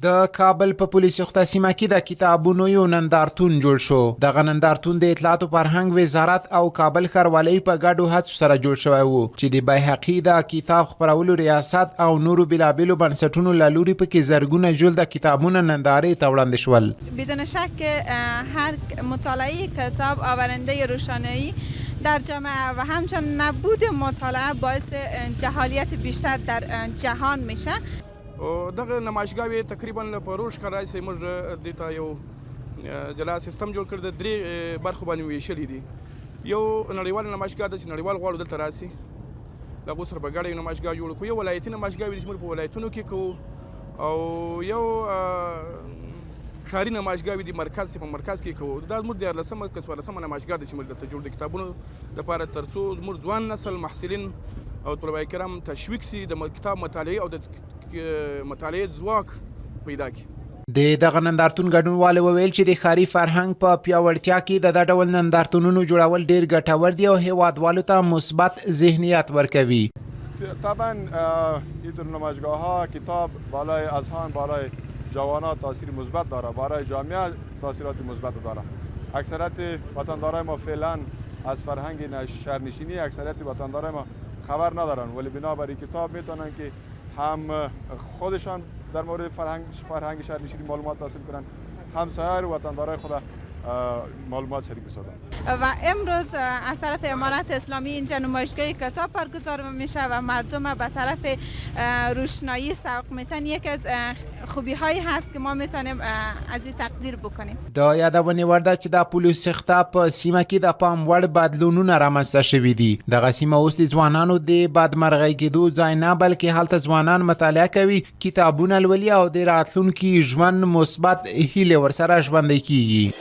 د کابل په پولیسو خته سیمه کې د کتابونو یو نندارتون جوړ شو. دغه نندارتون د اطلاعات او فرهنګ وزارت او کابل ښاروالۍ په ګډو هڅو سره جوړ شوی و چې د بیهقي د کتاب خپرولو ریاست او نورو بېلابېلو بنسټونو له لوري پکې زرګونه جلده کتابونه نندارې ته وړاندې شول. بدون شک هر مطالعه کتاب آورنده روشنایی در جامعه و همچنین نبود مطالعه باعث جهالیت بیشتر در جهان میشه. دغه نمایشګاوې تقریبا په روز ښکاره راسي موږ دې ته یو جلا سیستم جوړ کړی د درې برخو باندې ویشلي دي. یو نړیواله نمایشګاه ده چې نړیوال غواړو دلته راسي، له هغو سره په ګډه یو نمایشګاه جوړ کړو. یو ولایتي نمایشګاوې چې موږ په ولایتونو کې کوو، او یو ښاري نمایشګاوې دي مرکز په مرکز کې کوو. دا زموږ 14مه که 14مه نمایشګاه ده چې موږ دلته جوړ د کتابونو لپاره، تر څو زموږ ځوان نسل محصلین او طلبه کرام تشویق سي د کتاب مطالعې او د مطالعې ځواک پیدا کړي. د دغه نندارتون ګډونوالو وویل چې د ښاري فرهنګ په پیاوړتیا کې د ډول نندارتونونو جوړول ډیر ګټور دي او هیوادوالو ته مثبت ذهنیت ورکوي. طبعا این نمایشگاه ها کتاب بالای اذهان، بالای جوانان تاثیر مثبت داره، برای جامعه تاثیرات مثبت داره. اکثریت وطندارای ما فعلا از فرهنگ شهرنشینی اکثریت وطندارای ما خبر ندارن، ولی بنابراین کتاب میتونن که هم خودشان در مورد فرهنگ شهرنشینی معلومات حاصل کنن، هم سایر وطندارای خود معلومات شریک بسازن. و امروز از طرف امارت اسلامی اینجا نمایشگاه کتاب برگزار میشه و مردم به طرف روشنایی سوق میتن. یکی از خوبی هایی هست که ما میتونیم از این تقدیر بکنیم. د یادونې وړ ده چې د پولیسو خطه په سیمه کې د پام وړ بدلونونه رامنځته شوي دي. دغه سیمه اوس د ځوانانو د بدمرغۍ کېدو ځای نه، بلکې هلته ځوانان مطالعه کوي، کتابونه لولي او د راتلونکي ژوند مثبت هیلې ورسره ژوندۍ کیږي.